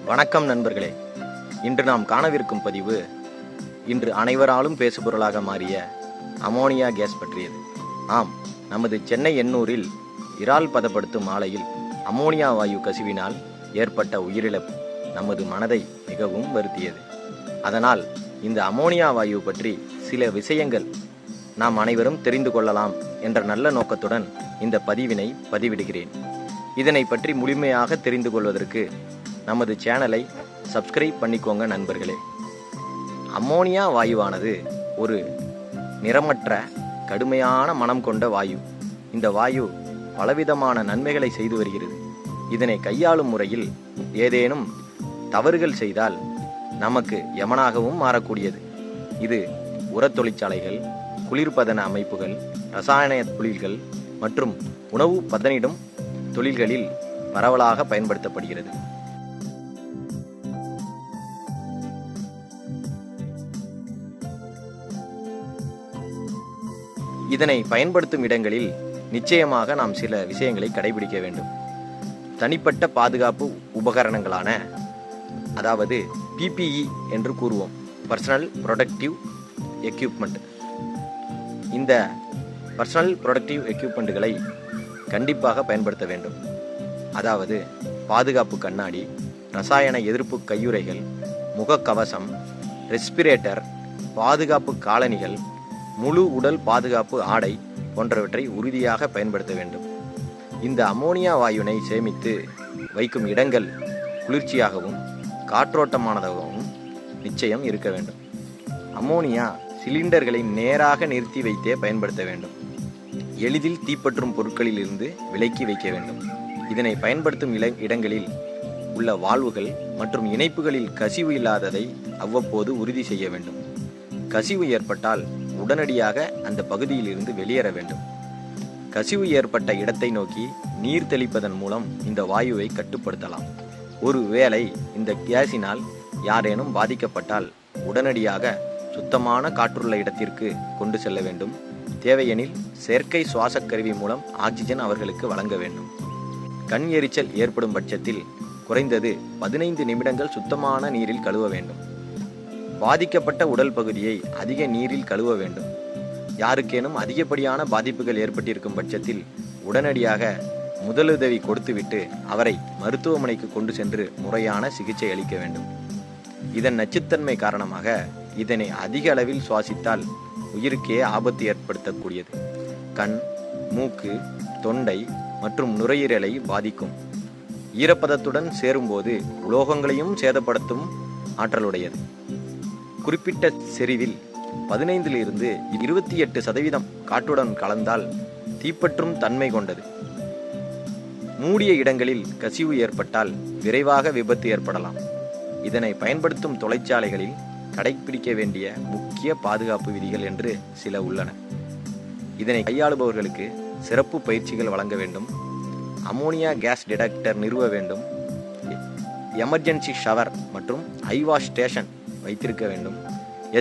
வணக்கம் நண்பர்களே. இன்று நாம் காணவிருக்கும் பதிவு இன்று அனைவராலும் பேசுபொருளாக மாறிய அமோனியா கேஸ் பற்றியது. ஆம், நமது சென்னை எண்ணூரில் இறால் பதப்படுத்தும் ஆலையில் அமோனியா வாயு கசிவினால் ஏற்பட்ட உயிரிழப்பு நமது மனதை மிகவும் வருத்தியது. அதனால் இந்த அமோனியா வாயு பற்றி சில விஷயங்கள் நாம் அனைவரும் தெரிந்து கொள்ளலாம் என்ற நல்ல நோக்கத்துடன் இந்த பதிவினை பதிவிடுகிறேன். இதனை பற்றி முழுமையாக தெரிந்து கொள்வதற்கு நமது சேனலை சப்ஸ்கிரைப் பண்ணிக்கோங்க நண்பர்களே. அமோனியா வாயுவானது ஒரு நிறமற்ற கடுமையான மனம் கொண்ட வாயு. இந்த வாயு பலவிதமான நன்மைகளை செய்து வருகிறது. இதனை கையாளும் முறையில் ஏதேனும் தவறுகள் செய்தால் நமக்கு யமனாகவும் மாறக்கூடியது. இது உரத் தொழிற்சாலைகள், குளிர்பதன அமைப்புகள், இரசாயன தொழில்கள் மற்றும் உணவு பதனிடும் தொழில்களில் பரவலாக பயன்படுத்தப்படுகிறது. இதனை பயன்படுத்தும் இடங்களில் நிச்சயமாக நாம் சில விஷயங்களை கடைபிடிக்க வேண்டும். தனிப்பட்ட பாதுகாப்பு உபகரணங்களான, அதாவது PPE என்று கூறுவோம், பர்சனல் ப்ரொடக்டிவ் எக்யூப்மெண்ட். இந்த பர்சனல் ப்ரொடக்டிவ் எக்யூப்மெண்ட்டுகளை கண்டிப்பாக பயன்படுத்த வேண்டும். அதாவது பாதுகாப்பு கண்ணாடி, ரசாயன எதிர்ப்பு கையுறைகள், முகக்கவசம், ரெஸ்பிரேட்டர், பாதுகாப்பு காலணிகள், முழு உடல் பாதுகாப்பு ஆடை போன்றவற்றை உறுதியாக பயன்படுத்த வேண்டும். இந்த அமோனியா வாயுனை சேமித்து வைக்கும் இடங்கள் குளிர்ச்சியாகவும் காற்றோட்டமானதாகவும் நிச்சயம் இருக்க வேண்டும். அமோனியா சிலிண்டர்களை நேராக நிறுத்தி வைத்தே பயன்படுத்த வேண்டும். எளிதில் தீப்பற்றும் பொருட்களில் இருந்து விலக்கி வைக்க வேண்டும். இதனை பயன்படுத்தும் இடங்களில் உள்ள வால்வுகள் மற்றும் இணைப்புகளில் கசிவு இல்லாததை அவ்வப்போது உறுதி செய்ய வேண்டும். கசிவு ஏற்பட்டால் உடனடியாக அந்த பகுதியில் இருந்து வெளியேற வேண்டும். கசிவு ஏற்பட்ட இடத்தை நோக்கி நீர் தெளிப்பதன் மூலம் இந்த வாயுவை கட்டுப்படுத்தலாம். ஒருவேளை இந்த கேஸினால் யாரேனும் பாதிக்கப்பட்டால் உடனடியாக சுத்தமான காற்றுள்ள இடத்திற்கு கொண்டு செல்ல வேண்டும். தேவையெனில் செயற்கை சுவாச கருவி மூலம் ஆக்சிஜன் அவர்களுக்கு வழங்க வேண்டும். கண் எரிச்சல் ஏற்படும் பட்சத்தில் குறைந்தது 15 நிமிடங்கள் சுத்தமான நீரில் கழுவ வேண்டும். பாதிக்கப்பட்ட உடல் பகுதியை அதிக நீரில் கழுவ வேண்டும். யாருக்கேனும் அதிகப்படியான பாதிப்புகள் ஏற்பட்டிருக்கும் பட்சத்தில் உடனடியாக முதலுதவி கொடுத்துவிட்டு அவரை மருத்துவமனைக்கு கொண்டு சென்று முறையான சிகிச்சை அளிக்க வேண்டும். இதன் நச்சுத்தன்மை காரணமாக இதனை அதிக அளவில் சுவாசித்தால் உயிருக்கே ஆபத்து ஏற்படுத்தக்கூடியது. கண், மூக்கு, தொண்டை மற்றும் நுரையீரலை பாதிக்கும். ஈரப்பதத்துடன் சேரும்போது உலோகங்களையும் சேதப்படுத்தும் ஆற்றலுடையது. குறிப்பிட்ட செறிவில் 15 to 28% காற்றுடன் கலந்தால் தீப்பற்றும் தன்மை கொண்டது. மூடிய இடங்களில் கசிவு ஏற்பட்டால் விரைவாக விபத்து ஏற்படலாம். இதனை பயன்படுத்தும் தொழிற்சாலைகளில் கடைபிடிக்க வேண்டிய முக்கிய பாதுகாப்பு விதிகள் என்று சில உள்ளன. இதனை கையாளுபவர்களுக்கு சிறப்பு பயிற்சிகள் வழங்க வேண்டும். அமோனியா கேஸ் டிடெக்டர் நிறுவ வேண்டும். எமர்ஜென்சி ஷவர் மற்றும் ஐவாஷ் ஸ்டேஷன் வைத்திருக்க வேண்டும்.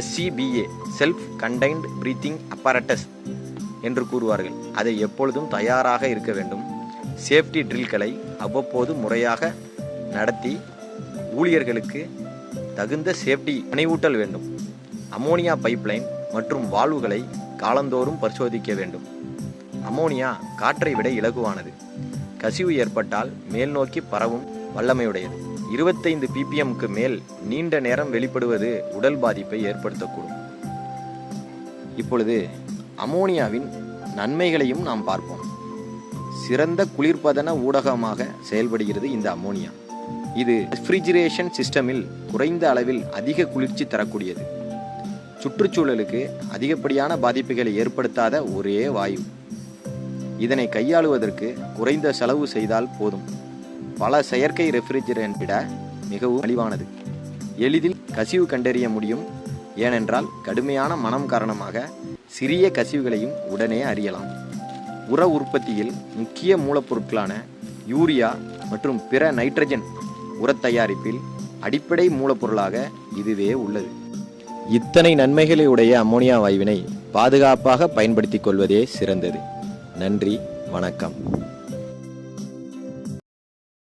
SCBA செல்ஃப் கண்டைன்ட் பிரீத்திங் அப்பரட்டஸ் என்று கூறுவார்கள், அதை எப்பொழுதும் தயாராக இருக்க வேண்டும். சேஃப்டி ட்ரில்களை அவ்வப்போது முறையாக நடத்தி ஊழியர்களுக்கு தகுந்த சேஃப்டி நினைவூட்டல் வேண்டும். அமோனியா பைப்லைன் மற்றும் வால்வுகளை காலந்தோறும் பரிசோதிக்க வேண்டும். அமோனியா காற்றை விட இலகுவானது. கசிவு ஏற்பட்டால் மேல் நோக்கி பரவும் வல்லமையுடையது. 25 ppmக்கு மேல் நீண்ட நேரம் வெளிப்படுவது உடல் பாதிப்பை ஏற்படுத்தக்கூடும். இப்பொழுது அமோனியாவின் நன்மைகளையும் நாம் பார்ப்போம். சிறந்த குளிர்பதன ஊடகமாக செயல்படுகிறது இந்த அமோனியா. இது ரெஃப்ரிஜரேஷன் சிஸ்டமில் குறைந்த அளவில் அதிக குளிர்ச்சி தரக்கூடியது. சுற்றுச்சூழலுக்கு அதிகப்படியான பாதிப்புகளை ஏற்படுத்தாத ஒரே வாயு. இதனை கையாளுவதற்கு குறைந்த செலவு செய்தால் போதும். பல செயற்கை ரெஃப்ரிஜரேட்டரை விட மிகவும் மலிவானது. எளிதில் கசிவு கண்டறிய முடியும். ஏனென்றால் கடுமையான மனம் காரணமாக சிறிய கசிவுகளையும் உடனே அறியலாம். உர உற்பத்தியில் முக்கிய மூலப்பொருட்களான யூரியா மற்றும் பிற நைட்ரஜன் உரத் தயாரிப்பில் அடிப்படை மூலப்பொருளாக இதுவே உள்ளது. இத்தனை நன்மைகளை உடைய அமோனியா வாயுவினை பாதுகாப்பாக பயன்படுத்திக் கொள்வதே சிறந்தது. நன்றி, வணக்கம்.